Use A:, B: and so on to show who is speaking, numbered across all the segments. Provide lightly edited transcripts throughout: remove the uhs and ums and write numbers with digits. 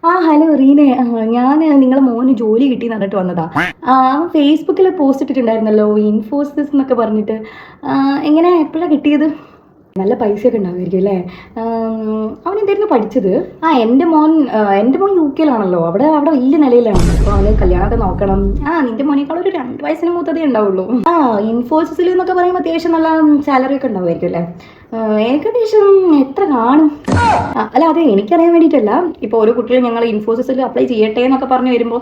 A: Hello റീനെ. ഞാൻ നിങ്ങളെ മോന് ജോലി കിട്ടി എന്നിട്ട് വന്നതാ. ഫേസ്ബുക്കിൽ പോസ്റ്റ് ഇട്ടിട്ടുണ്ടായിരുന്നല്ലോ, ഇൻഫോസിസ് എന്നൊക്കെ പറഞ്ഞിട്ട്. എങ്ങനെ എപ്പോഴാണ് കിട്ടിയത്? നല്ല പൈസയൊക്കെ ഉണ്ടാവുമായിരിക്കും അല്ലേ? അവൻ എന്തായിരുന്നു പഠിച്ചത്? എൻ്റെ മോൻ UK-ലാണല്ലോ. അവിടെ അവിടെ വലിയ നിലയിലാണ്. അപ്പോൾ അവന് കല്യാണമൊക്കെ നോക്കണം. നിന്റെ മോനേക്കാൾ ഒരു 2 വയസ്സിന് മൂത്തതേ ഉണ്ടാവുള്ളൂ. ഇൻഫോസിസിൽ എന്നൊക്കെ പറയുമ്പോൾ അത്യാവശ്യം നല്ല സാലറി ഒക്കെ ഉണ്ടാവുമായിരിക്കും അല്ലേ? ഏകദേശം എത്ര കാണും? അല്ല, അതെ, എനിക്കറിയാൻ വേണ്ടിയിട്ടല്ല. ഇപ്പോൾ ഓരോ കുട്ടികളും ഞങ്ങൾ ഇൻഫോസിസിൽ അപ്ലൈ ചെയ്യട്ടെ എന്നൊക്കെ പറഞ്ഞു വരുമ്പോൾ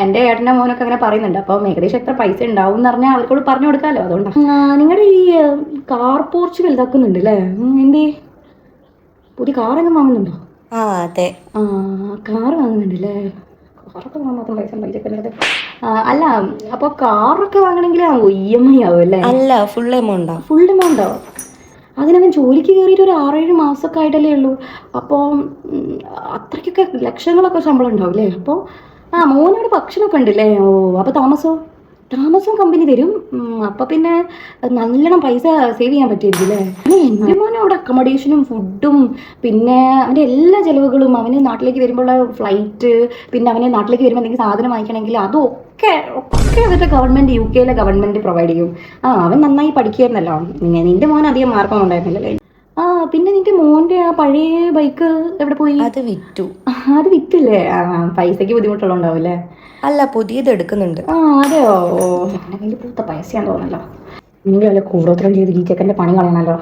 A: എൻ്റെ ഏട്ടൻ്റെ മോനൊക്കെ അങ്ങനെ പറയുന്നുണ്ട്. അപ്പം ഏകദേശം എത്ര പൈസ ഉണ്ടാവും എന്ന് പറഞ്ഞാൽ അവർക്കോട് പറഞ്ഞു കൊടുക്കാമല്ലോ. അതുകൊണ്ടാണ്. നിങ്ങളുടെ ഈ കാർ പോർച്ച് വലുതാക്കുന്നുണ്ട് അല്ലേ? എന്തേ, പുതിയ കാറൊക്കെ വാങ്ങുന്നുണ്ടോ?
B: അതെ.
A: കാറ് വാങ്ങുന്നുണ്ടല്ലേ? കാറൊക്കെ വാങ്ങാൻ മാത്രം പൈസ ഉണ്ടായിട്ടൊക്കെ. അല്ല, അപ്പോൾ കാറൊക്കെ വാങ്ങണമെങ്കിൽ EMI ആവും അല്ലേ?
B: അല്ല, ഫുൾ എമൗണ്ടാ.
A: ഫുൾ എമൗണ്ടോ? അതിനവൻ ജോലിക്ക് കയറിയിട്ട് ഒരു 6-7 മാസമൊക്കെ ആയിട്ടല്ലേ ഉള്ളൂ. അപ്പോൾ അത്രയ്ക്കൊക്കെ ലക്ഷങ്ങളൊക്കെ ശമ്പളം ഉണ്ടാവും അല്ലേ? അപ്പോൾ മോനവിടെ ഭക്ഷണമൊക്കെ ഉണ്ടല്ലേ? അപ്പോൾ താമസവും കമ്പനി തരും. അപ്പം പിന്നെ നല്ലോണം പൈസ സേവ് ചെയ്യാൻ പറ്റുമായിരിക്കും അല്ലേ? പിന്നെ എൻ്റെ മോനും അവിടെ അക്കോമഡേഷനും ഫുഡും പിന്നെ അവൻ്റെ എല്ലാ ചിലവുകളും, അവന് നാട്ടിലേക്ക് വരുമ്പോഴുള്ള ഫ്ലൈറ്റ്, പിന്നെ അവന് നാട്ടിലേക്ക് വരുമ്പോൾ എന്തെങ്കിലും സാധനം വാങ്ങിക്കണമെങ്കിൽ ഒക്കെ അതൊക്കെ ഗവൺമെൻറ്, UK-യിലെ ഗവൺമെൻറ് പ്രൊവൈഡ് ചെയ്യും. അവൻ നന്നായി പഠിക്കുമായിരുന്നല്ലോ. നിന്റെ മോൻ അധികം മാർക്കൊന്നും ഉണ്ടായിരുന്നില്ലല്ലേ? പിന്നെ നിന്റെ മോൻ്റെ ആ പഴയ ബൈക്ക് എവിടെ പോയി?
B: അത് വിറ്റു.
A: അത് വിറ്റില്ലേ? പൈസയ്ക്ക് ബുദ്ധിമുട്ടുള്ളതുണ്ടാവും അല്ലേ?
B: അല്ല, പുതിയത് എടുക്കുന്നുണ്ട്.
A: അതെയോ? എൻ്റെ കയ്യിൽ പൂത്ത പൈസയാന്ന് തോന്നല്ലോ. നിങ്ങൾ വല്ല കൂടോത്രം ചെയ്ത് ഈ ചെക്കൻ്റെ പണി കളയണല്ലോ.